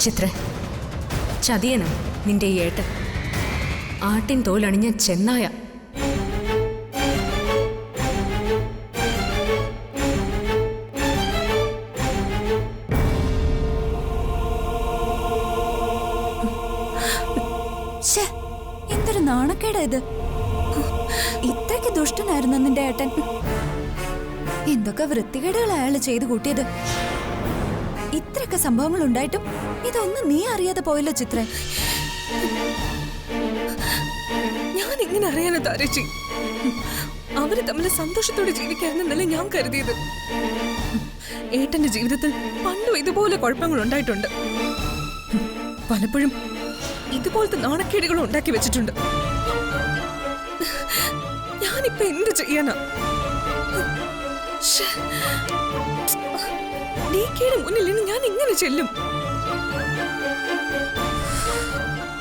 ചിത്ര, ചതിയനും നിന്റെ ഈ ഏട്ടൻ ആട്ടിൻ തോലണിഞ്ഞ ചെന്നായ. എന്തൊരു നാണക്കേടാ ഇത്. ഇത്രയ്ക്ക് ദുഷ്ടനായിരുന്നു നിന്റെ ഏട്ടൻ. എന്തൊക്കെ വൃത്തികേടുകൾ അയാള് ചെയ്തു കൂട്ടിയത്. ഇത്രയൊക്കെ സംഭവങ്ങൾ ഉണ്ടായിട്ടും ഇതൊന്നും നീ അറിയാതെ പോയല്ലോ ചിത്ര. ഞാൻ ഇങ്ങനെ അറിയാനോ താരച്ചി? അവര് തമ്മിൽ സന്തോഷത്തോടെ ജീവിക്കാമെന്നല്ലേ ഞാൻ കരുതിയത്. ഏട്ടന്റെ ജീവിതത്തിൽ പണ്ടും ഇതുപോലെ കുഴപ്പങ്ങൾ ഉണ്ടായിട്ടുണ്ട്. പലപ്പോഴും ഇതുപോലത്തെ നാണക്കേടുകൾ ഉണ്ടാക്കി വെച്ചിട്ടുണ്ട്. ഞാനിപ്പോ എന്ത് ചെയ്യാനാ? ഡികെയുടെ മുന്നിൽ നിന്ന് ഞാൻ എങ്ങനെ ചെല്ലും?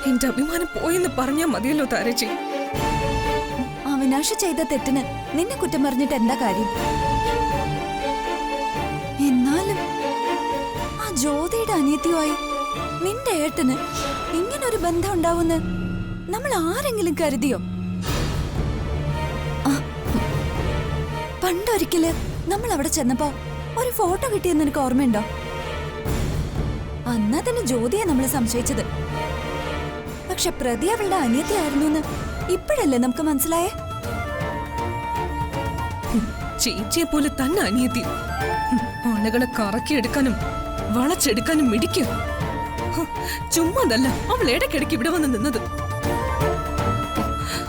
എന്റെ അഭിമാനം പോയെന്ന് പറഞ്ഞാൽ മതിയല്ലോ താരച്ചി. അവിനാശ് ചെയ്ത തെറ്റിന് നിന്നെ കുറ്റം പറഞ്ഞിട്ട് എന്താ കാര്യം? എന്നാലും ആ ജ്യോതിയുടെ അനിയത്തിയുമായി നിന്റെ ഏട്ടന് ഇങ്ങനൊരു ബന്ധം ഉണ്ടാവുന്ന് നമ്മൾ ആരെങ്കിലും കരുതിയോ? പണ്ടൊരിക്കല് നമ്മൾ അവിടെ ചെന്നപ്പോ ഒരു ഫോട്ടോ കിട്ടിയെന്ന് നിനക്ക് ഓർമ്മയുണ്ടോ? അന്നാ തന്നെ ജ്യോതിയെ നമ്മൾ സംശയിച്ചത്. പക്ഷെ പ്രതി അവളുടെ അനിയത്തിയായിരുന്നു എന്ന് ഇപ്പോഴല്ലേ നമുക്ക് മനസ്സിലായേ? ചേച്ചിയെ പോലെ തന്നെ അനിയത്തി. ആളുകളെ കറക്കിയെടുക്കാനും വളച്ചെടുക്കാനും മിടിക്കും. ചുമ്മാതല്ല അവൾ ഇടയ്ക്കിടയ്ക്ക് ഇവിടെ വന്ന് നിന്നത്.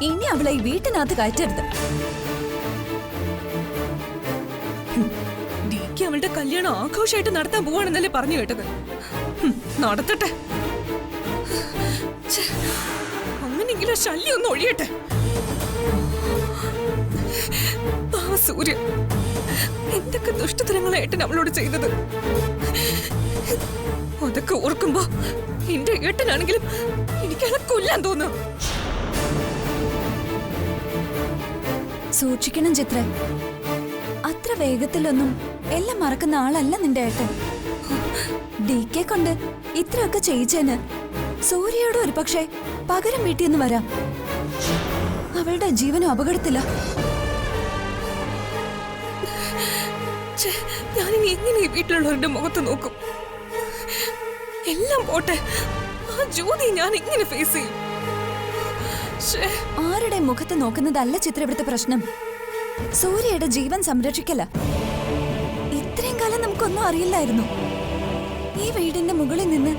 ഇനി അവളെ ഈ വീട്ടിനകത്ത് കയറ്റരുത്. ഡിക്ക് അവളുടെ കല്യാണം ആഘോഷമായിട്ട് നടത്താൻ പോവാണെന്നല്ലേ പറഞ്ഞു കേട്ടത്. നടത്തട്ടെ. അങ്ങനെയെങ്കിലും ശല്യം ഒന്ന് ഒഴിയട്ടെ. സൂര്യ എന്തൊക്കെ ദുഷ്ടതരങ്ങളായിട്ട് അവളോട് ചെയ്തത്. അതൊക്കെ ഓർക്കുമ്പോ എന്റെ ഏട്ടനാണെങ്കിലും എനിക്കയാളെ കൊല്ലാൻ തോന്നുന്നു. സൂക്ഷിക്കണം ചിത്ര. അത്ര വേഗത്തിലൊന്നും എല്ലാം മറക്കുന്ന ആളല്ല നിന്റെ ഏട്ടൻ. ഡികെ കൊണ്ട് ഇത്രയൊക്കെ ചെയ്യിച്ചേന് സൂര്യയോട് ഒരു പക്ഷേ പകരം വീട്ടിന്ന് വരാം. അവളുടെ ജീവനും അപകടത്തില്ല. ഞാനിനി എങ്ങനെ ഈ വീട്ടിലുള്ളവരുടെ മുഖത്ത് നോക്കും? എല്ലാം പോട്ടെ, ആ ജ്യോതി ഞാൻ എങ്ങനെ ഫേസ് ചെയ്യും? ആരുടെ മുഖത്ത് നോക്കുന്നതല്ല ചിത്ര ഇവിടുത്തെ പ്രശ്നം. സൂര്യയുടെ ജീവൻ സംരക്ഷിക്കല. ഇത്രയും കാലം നമുക്കൊന്നും അറിയില്ലായിരുന്നു. ഈ വീടിന്റെ മുകളിൽ നിന്ന്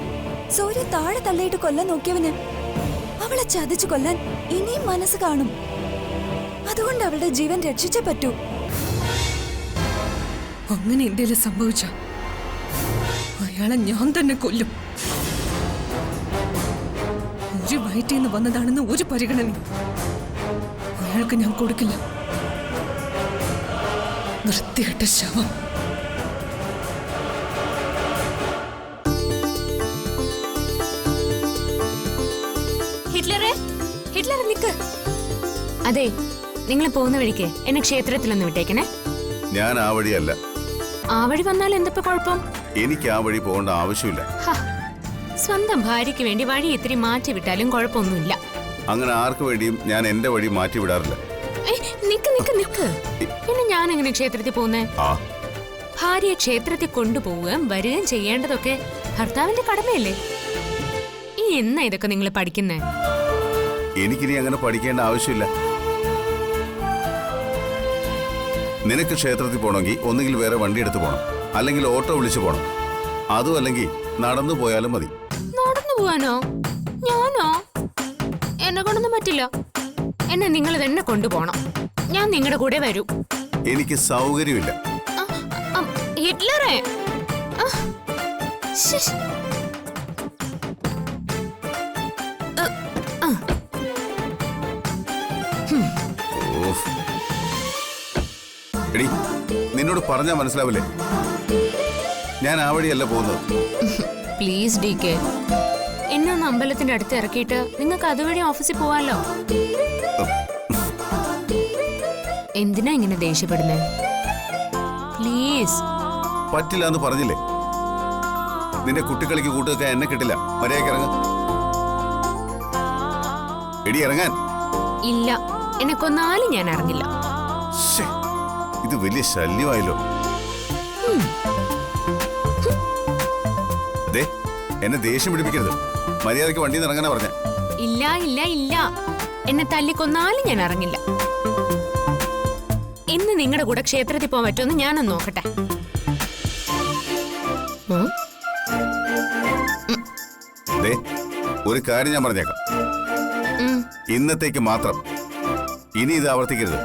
സൂര്യ താഴെ തള്ളിയിട്ട് കൊല്ലാൻ നോക്കിയവന് അവളെ ചതിച്ചു കൊല്ലാൻ ഇനിയും മനസ്സ് കാണും. അതുകൊണ്ട് അവളുടെ ജീവൻ രക്ഷിച്ചേ പറ്റൂ. അങ്ങനെ എന്തെങ്കിലും സംഭവിച്ച അയാളെ ഞാൻ തന്നെ കൊല്ലും. ഒരു വയറ്റിൽ നിന്ന് വന്നതാണെന്ന് ഒരു പരിഗണന അയാൾക്ക് ഞാൻ കൊടുക്കില്ല. വൃത്തികെട്ട ശവം. ഹിറ്റ്ലറെ, ഹിറ്റ്ലർ നിക്ക്. അതെ, നിങ്ങൾ പോകുന്ന വഴിക്ക് എന്നെ ക്ഷേത്രത്തിലൊന്ന് വിട്ടേക്കണേ. ഞാൻ ആ വഴിയല്ല. ആ വഴി വന്നാൽ എന്തൊക്കെ കുഴപ്പം? എനിക്ക് ആ വഴി പോകേണ്ട ആവശ്യമില്ല. സ്വന്തം ഭാര്യയ്ക്ക് വേണ്ടി വഴി ഇത്തിരി മാറ്റി വിട്ടാലും കുഴപ്പമൊന്നുമില്ല. അങ്ങനെ ആർക്കു വേണ്ടിയും ഞാൻ എന്റെ വഴി മാറ്റി വിടാറില്ല. നിക്ക് നിക്ക് നിക്ക്. പിന്നെ ഞാൻ എങ്ങനെ ക്ഷേത്രത്തിൽ പോകുന്നേ? ഭാര്യയെ ക്ഷേത്രത്തിൽ കൊണ്ടുപോവുകയും വരികയും ചെയ്യേണ്ടതൊക്കെ ഭർത്താവിന്റെ കടമയല്ലേ? ഈ എന്നാ ഇതൊക്കെ നിങ്ങൾ പഠിക്കുന്നേ? എനിക്കിനി അങ്ങനെ പഠിക്കേണ്ട ആവശ്യമില്ല. നിനക്ക് ക്ഷേത്രത്തിൽ പോകണമെങ്കിൽ ഒന്നുകിൽ വേറെ വണ്ടി എടുത്ത് പോകണം, അല്ലെങ്കിൽ ഓട്ടോ വിളിച്ചു പോകണം. അതും അല്ലെങ്കിൽ നടന്നു പോയാലും മതി. നടന്നു പോവാനോ? ഞാനോ? എന്നെ കൊണ്ടൊന്നും പറ്റില്ല. എന്നെ നിങ്ങൾ തന്നെ കൊണ്ടുപോകണം. ഞാൻ നിങ്ങളുടെ കൂടെ വരൂ. എനിക്ക് സൗകര്യമില്ല. ഹിറ്റ്ലറെ, എടി, നിന്നോട് പറഞ്ഞാ മനസ്സിലാവില്ലേ? ഞാൻ ആ വഴിയല്ല പോകുന്നത്. പ്ലീസ് ഡികെ, എന്നെ ഒന്ന് അമ്പലത്തിന്റെ അടുത്ത് ഇറക്കിയിട്ട് നിങ്ങൾക്ക് അതുവഴി ഓഫീസിൽ പോവാലോ. എന്തിനാ ഇങ്ങനെ ദേഷ്യപ്പെടുന്നേ? പ്ലീസ്. പറ്റില്ല എന്ന് പറഞ്ഞില്ലേ? നിന്റെ കുട്ടികളിക്ക് കൂട്ടുവെക്കാൻ എന്നെ കിട്ടില്ല. മര്യാദയ്ക്ക് ഇറങ്ങ. എടി ഇറങ്ങാൻ. ഇല്ല, എന്നെ കൊന്നാലും ഞാൻ ഇറങ്ങില്ല. ശ്ശേ, ഇത് വലിയ ശല്യമായല്ലോ. ദേ, എന്നെ ദേഷ്യം പിടിപ്പിക്കരുത്. മര്യാദയ്ക്ക് വണ്ടിയിൽ നിന്ന് ഇറങ്ങാനാ പറഞ്ഞ. ഇല്ല ഇല്ല ഇല്ല, എന്നെ തല്ലിക്കൊന്നാലും ഞാൻ ഇറങ്ങില്ല. ഇന്ന് നിങ്ങളുടെ കൂടെ ക്ഷേത്രത്തിൽ പോകാൻ പറ്റുമെന്ന് ഞാനൊന്ന് നോക്കട്ടെ. ദേ, ഒരു കാര്യം ഞാൻ പറഞ്ഞേക്കാം. ഇന്നത്തേക്ക് മാത്രം. ഇനി ഇത് ആവർത്തിക്കരുത്.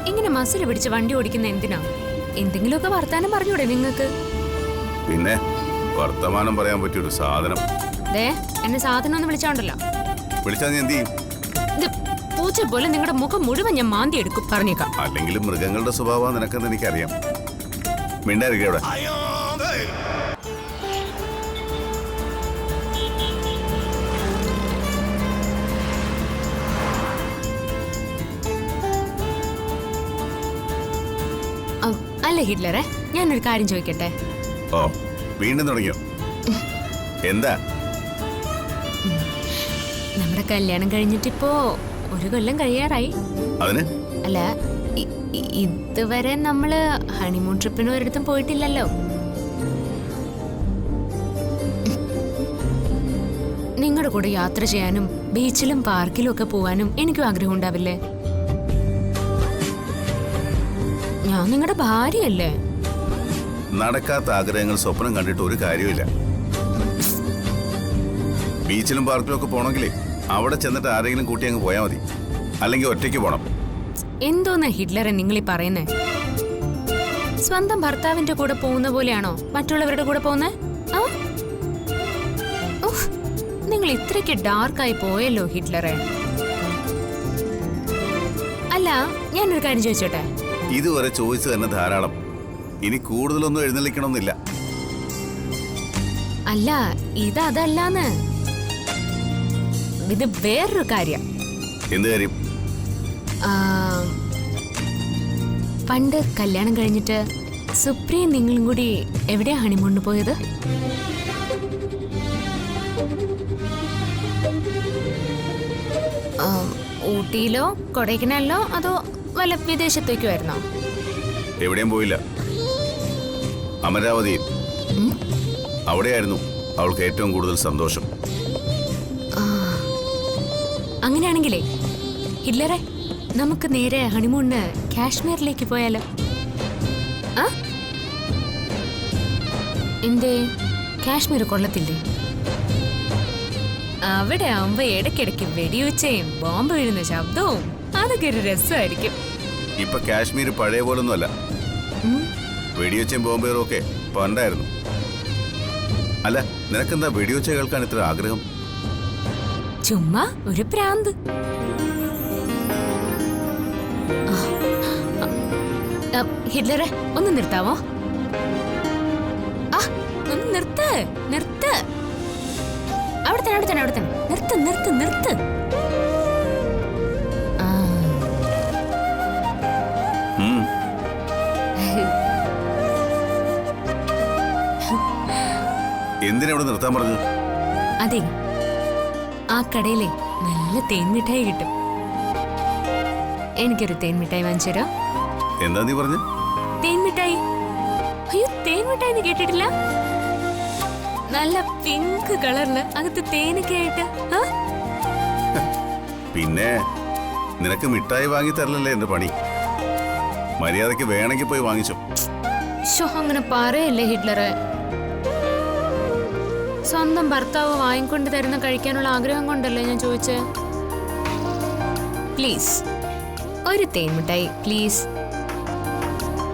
ഇങ്ങനെ മസിൽ പിടിച്ച് വണ്ടി ഓടിക്കുന്ന എന്തിനാ? എന്തെങ്കിലുമൊക്കെ വർത്താനം പറഞ്ഞൂടെ നിങ്ങൾക്ക്? പിന്നെ വർത്തമാനം പറയാൻ പറ്റിയൊരു സാധനം. ദേ, എന്നെ സാധനം ഒന്ന് വിളിച്ചോണ്ടല്ലോ. വിളിച്ചാൽ നീ എന്ത് ചെയ്യും? ഇത് പൂച്ച പോലെ നിങ്ങളുടെ മുഖം മുഴുവൻ ഞാൻ മാന്തി എടുക്കും, പറഞ്ഞേക്കാം. അല്ലെങ്കിലും മൃഗങ്ങളുടെ സ്വഭാവം നിനക്കെന്ന് എനിക്കറിയാം. മിണ്ടായിരിക്കും അവിടെ. അല്ല ഹിറ്റ്ലറെ, ഞാനൊരു കാര്യം ചോദിക്കട്ടെ? ഓ, വീണ്ടും തുടങ്ങിയോ? എന്താ? നമ്മുടെ കല്യാണം കഴിഞ്ഞിട്ടിപ്പോ 1 കൊല്ലം കഴിയാറായി. അതിന്? അല്ല, ഇതുവരെ നമ്മള് ഹണിമൂൺ ട്രിപ്പിന് ഒരിടത്തും പോയിട്ടില്ലല്ലോ. നിങ്ങളുടെ കൂടെ യാത്ര ചെയ്യാനും ബീച്ചിലും പാർക്കിലും ഒക്കെ പോവാനും എനിക്കും ആഗ്രഹം ഉണ്ടാവില്ലേ? ഞാൻ നിങ്ങളുടെ ഭാര്യയല്ലേ? നടക്കാത്ത ആഗ്രഹങ്ങൾ സ്വപ്നം കണ്ടിട്ട് ഒരു കാര്യമില്ല. ബീച്ചിലും പാർക്കിലും ഒക്കെ പോണെങ്കിലേ അവിടെ ചെന്നിട്ട് ആരെങ്കിലും കൂട്ടി അങ്ങ് പോയാൽ മതി. അല്ലെങ്കിൽ ഒറ്റയ്ക്ക് പോണം. എന്തോന്നാ ഹിറ്റ്ലറെ നിങ്ങളീ പറയുന്നേ? സ്വന്തം ഭർത്താവിന്റെ കൂടെ പോകുന്ന പോലെയാണോ മറ്റുള്ളവരുടെ കൂടെ പോകുന്നേ? നിങ്ങൾ ഇത്രയ്ക്ക് ഡാർക്കായി പോയല്ലോ ഹിറ്റ്ലറെ. അല്ല, ഞാനൊരു കാര്യം ചോദിച്ചോട്ടെ? ഇതുവരെ ചോദിച്ചു തന്നെ ധാരാളം. ഇനി കൂടുതലൊന്നും എഴുന്നള്ളിക്കണമെന്നില്ല. അല്ല, ഇതല്ലാന്ന്. ഇത് വേറൊരു കാര്യം. എന്ത് കാര്യം? പണ്ട് കല്യാണം കഴിഞ്ഞിട്ട് സുപ്രിയും നിങ്ങളും കൂടി എവിടെയാ ഹണിമൂണിന് പോയത്? ഊട്ടിയിലോ കൊടൈക്കനാലിലോ അതോ വല്ല വിദേശത്തേക്കോ ആയിരുന്നോ? എവിടെയും പോയില്ല. അമരാവതിയിൽ. അവിടെയായിരുന്നു അവൾക്ക് ഏറ്റവും കൂടുതൽ സന്തോഷം. അങ്ങനെയാണെങ്കിലേ ഹിറ്റ്ലറെ, നമുക്ക് നേരെ ഹണിമൂണിന് കാശ്മീരിലേക്ക് പോയാലോ? എന്തേ, കാശ്മീർ കൊള്ളത്തില്ലേ? അവിടെ ആവുമ്പോ ഇടയ്ക്കിടയ്ക്ക് വെടിവെച്ചയും ബോംബ് വീഴുന്ന ശബ്ദവും അതൊക്കെ ഒരു രസമായിരിക്കും. ഇപ്പൊ കാശ്മീർ പഴയ പോലൊന്നുമല്ല. വെടിവെച്ചും ബോംബേറും ഒക്കെ പണ്ടായിരുന്നു. അല്ല, നിനക്കെന്താ വെടിവെച്ച കേൾക്കാൻ ഇത്ര ആഗ്രഹം? ചുമ്മാ ഒരു പ്രാന്ത്. ഹിറ്റ്ലറെ, ഒന്ന് നിർത്താവോ? ഒന്ന് നിർത്ത്. അവിടെ തന്നെ നിർത്ത്. എന്തിനവിടെ നിർത്താൻ പറഞ്ഞു? അതെ, ആ കടയിലെ നല്ല തേൻമിഠായി കിട്ടും. എനിക്കൊരു തേൻമിഠായി വാങ്ങിച്ചോ? എന്താ നീ പറഞ്ഞു? തേൻമിഠായി. അയ്യോ, തേൻമിഠായി നീ കേട്ടിട്ടില്ല? നല്ല പിങ്ക് കളറില് അകത്ത് തേനൊക്കെ ആയിട്ട്. പിന്നെ നിനക്ക് മിഠായി വാങ്ങി തരലല്ലേ എന്റെ പണി. മര്യാദക്ക് വേണമെങ്കിൽ പോയി വാങ്ങിച്ചോ. അങ്ങനെ പറയല്ലേ ഹിറ്റ്ലറെ. സ്വന്തം ഭർത്താവ് വാങ്ങിക്കൊണ്ട് തരുന്ന കഴിക്കാനുള്ള ആഗ്രഹം കൊണ്ടല്ലേ ഞാൻ ചോദിച്ചേ. പ്ലീസ് ഒരു തേൻമിഠായി പ്ലീസ്.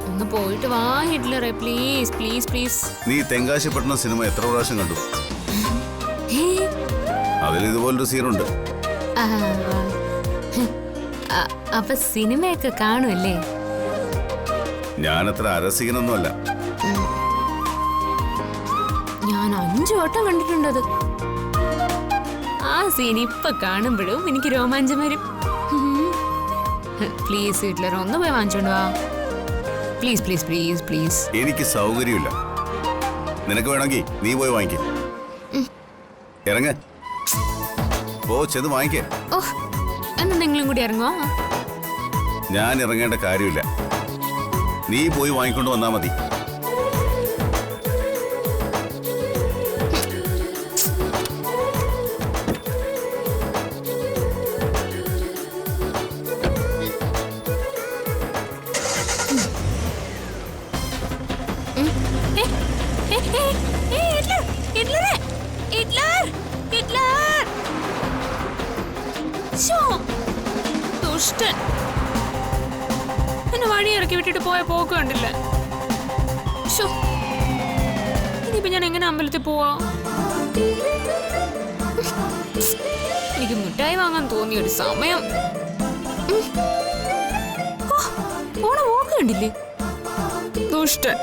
ഒന്ന് പോയിട്ട് വാ ഹിറ്റ്ലറെ, പ്ലീസ് പ്ലീസ് പ്ലീസ്. നീ തെങ്കാശിപ്പട്ടണം സിനിമ എത്ര പ്രാവശ്യം കണ്ടു? അതിൽ ഇതുപോലൊരു സീനുണ്ട്. അപ്പൊ സിനിമയൊക്കെ കാണുമല്ലേ? ഞാനത്ര അരസികനൊന്നുമല്ല. ഞാൻ 5 വട്ടം കണ്ടിട്ടുണ്ടത്. ആ സീൻ ഇപ്പൊ കാണുമ്പോഴും എനിക്ക് രോമാഞ്ചം വരും. പ്ലീസ് ഹിറ്റ്ലർ, ഒന്ന് പോയി വാങ്ങിച്ചോണ്ട് വാ പ്ലീസ് പ്ലീസ് പ്ലീസ് പ്ലീസ്. എനിക്ക് സൗകര്യമില്ല. നിനക്ക് വേണമെങ്കിൽ നീ പോയി വാങ്ങിക്കേ. ഇറങ്ങ, പോ, ചെന്ന് വാങ്ങിക്കേ. ഓഹ്, എന്നാ നിങ്ങളും കൂടി ഇറങ്ങുവാ. ഞാൻ ഇറങ്ങേണ്ട കാര്യമില്ല. നീ പോയി വാങ്ങിക്കൊണ്ട് വന്നാ മതി. ദുഷ്ടൻ എന്നെ വഴി ഇറക്കി വിട്ടിട്ട് പോയ പോക്ക് കണ്ടില്ല. ഇനിയിപ്പോ ഞാൻ എങ്ങനെ അമ്പലത്തിൽ പോവാ? എനിക്ക് മിഠായി വാങ്ങാൻ തോന്നിയ ഒരു സമയം. പോണ പോക്ക് കണ്ടില്ലേ? ദുഷ്ടൻ.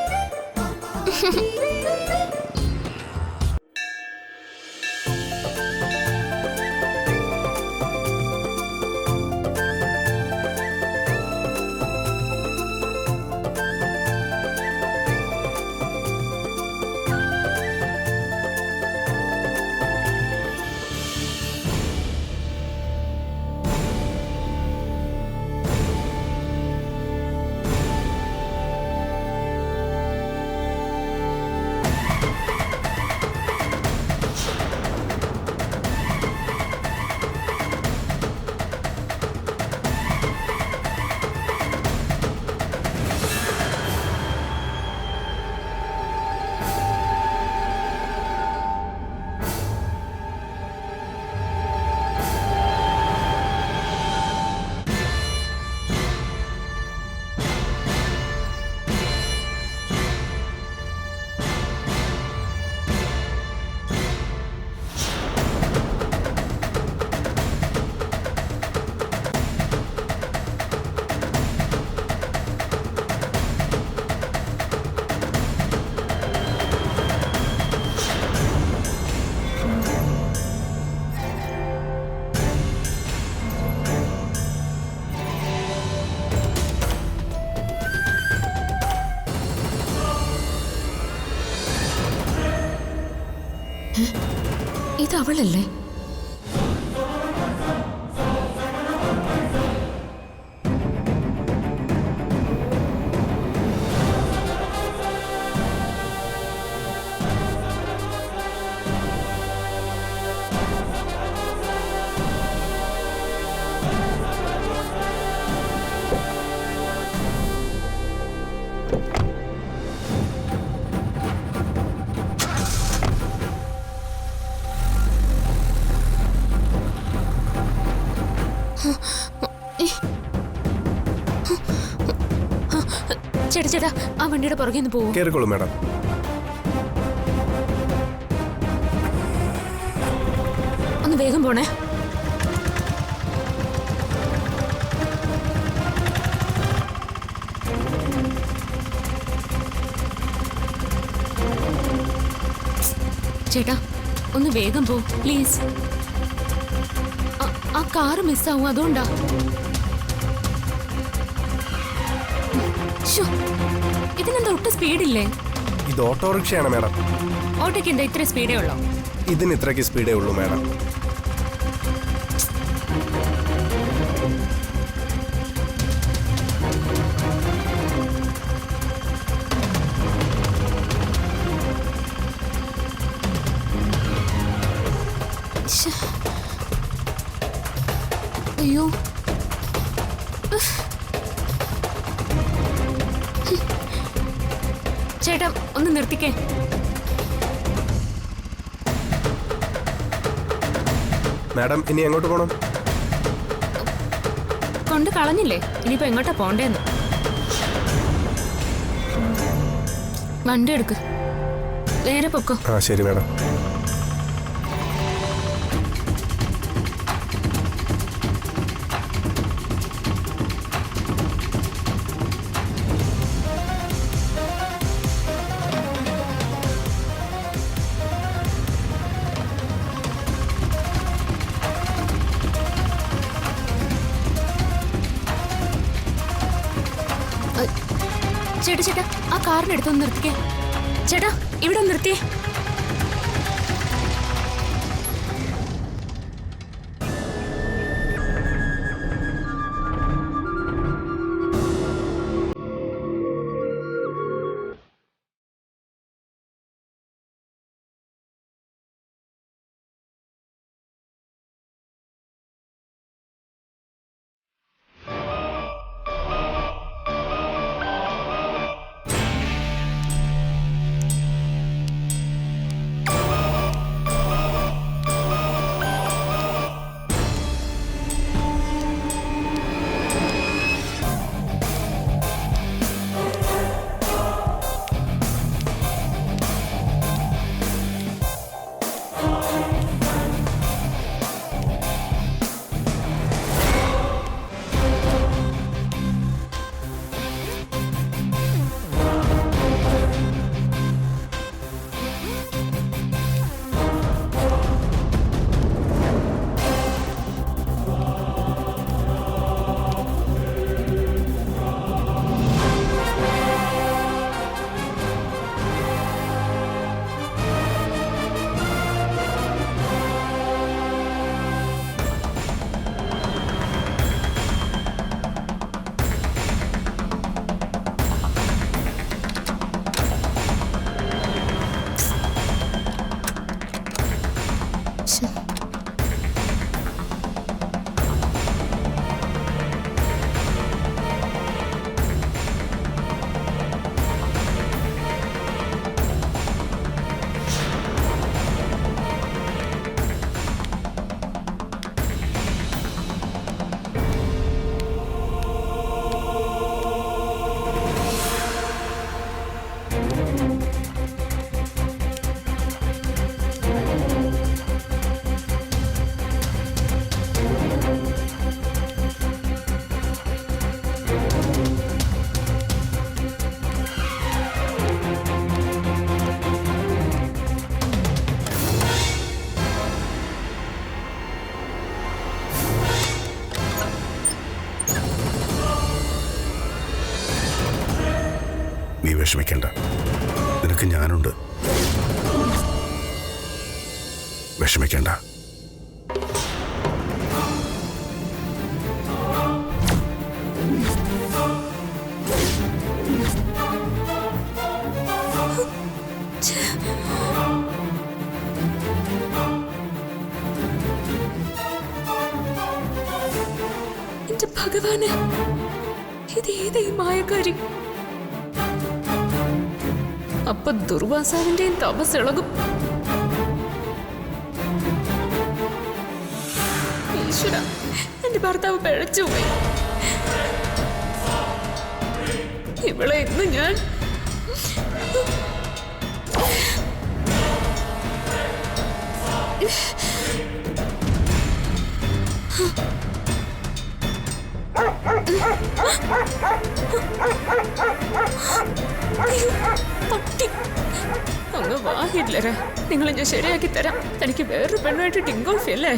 ഇത് അവളല്ലേ? ചേട്ടാ ചേട്ടാ, ആ വണ്ടിയുടെ പുറകെ ഒന്ന് പോവോ? കേറിക്കോളൂ മാഡം. ഒന്ന് വേഗം പോണേ. ചേട്ടാ ഒന്ന് വേഗം പോ പ്ലീസ്. ആ കാറ് മിസ്സാവും, അതുകൊണ്ടാ. ഇതിനെന്താ ഒട്ടും സ്പീഡില്ലേ? ഇത് ഓട്ടോറിക്ഷയാണ് മാഡം. ഓട്ടോയ്ക്ക് എന്താ ഇത്ര സ്പീഡേ ഉള്ളോ? ഇതിന് ഇത്രയ്ക്ക് സ്പീഡേ ഉള്ളൂ മാഡം. അയ്യോ, ചേട്ടാ ഒന്ന് നിർത്തിക്കേ. മാഡം ഇനി എങ്ങോട്ട് പോകണം? കൊണ്ട് കളഞ്ഞില്ലേ, ഇനിയിപ്പോ എങ്ങോട്ടാ പോണ്ടേന്ന്. വണ്ടി എടുക്ക്, നേരെ പൊക്കോ. ആ ശരി മാഡം. ചേട്ടാ ചേട്ടാ, ആ കാറിനടുത്തൊന്ന് നിർത്തിക്കേ. ചേട്ടാ ഇവിടെ നിർത്തിയേ. നീ വിഷമിക്കണ്ട, നിനക്ക് ഞാനുണ്ട്. വിഷമിക്കണ്ട. എന്റെ ഭഗവാന്, ഇത് ഏതായി മായക്കാരി? അപ്പൊ ദുർവാസാവിന്റെയും തപസ് ഇളകും. ഈശ്വര, എന്റെ ഭർത്താവ് പിഴച്ചുപോയി. ഇവളെ ഇന്ന് ഞാൻ പട്ടി അങ്ങ് വാഹില്ലരാ. നിങ്ങളെ ഞാൻ ശരിയാക്കി തരാം. തനിക്ക് വേറൊരു പെണ്ണുമായിട്ട് ടിങ്കോൾഫി അല്ലേ?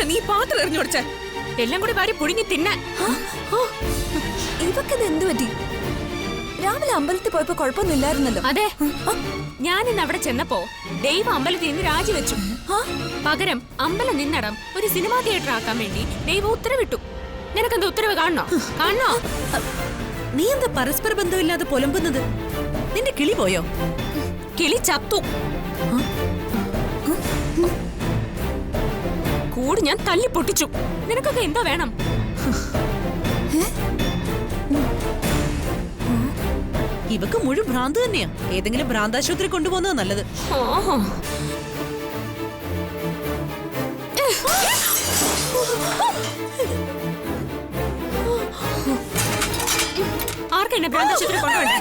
നീ പാത്രം എറിഞ്ഞോടിച്ച എല്ലാം കൂടി വാരി പുഴുങ്ങി തിന്നാൻ. ഇവക്കിത് എന്ത് പറ്റി? രാവിലെ അമ്പലത്തിൽ പോയപ്പോ കുഴപ്പമൊന്നുമില്ലായിരുന്നല്ലോ. അതെ, ഞാൻ ഇന്ന് അവിടെ ചെന്നപ്പോ ദൈവം അമ്പലത്തിൽ നിന്ന് രാജിവെച്ചു. പകരം അമ്പലം നിന്നടം ഒരു സിനിമാ തിയേറ്റർ ആക്കാൻ വേണ്ടി ദൈവം ഉത്തരവിട്ടു. നിനക്കെന്താ ഉത്തരവ് കാണണോ? കാണണോ? നീ എന്താ പരസ്പര ബന്ധമില്ലാതെ പൊലമ്പുന്നത്? നിന്റെ കിളി പോയോ? കിളി ചത്തു. കൂട് ഞാൻ തല്ലി പൊട്ടിച്ചു. നിനക്കൊക്കെ എന്താ വേണം? ഇവക്ക് മുഴുവൻ ഭ്രാന്ത് തന്നെയാ. ഏതെങ്കിലും ഭ്രാന്താശുപത്രി കൊണ്ടുപോകുന്നത് നല്ലത്. ഓഹോ, ആർക്കെന്നെ ഭ്രാന്താശുപത്രി കൊണ്ടുപോണ്ടേ?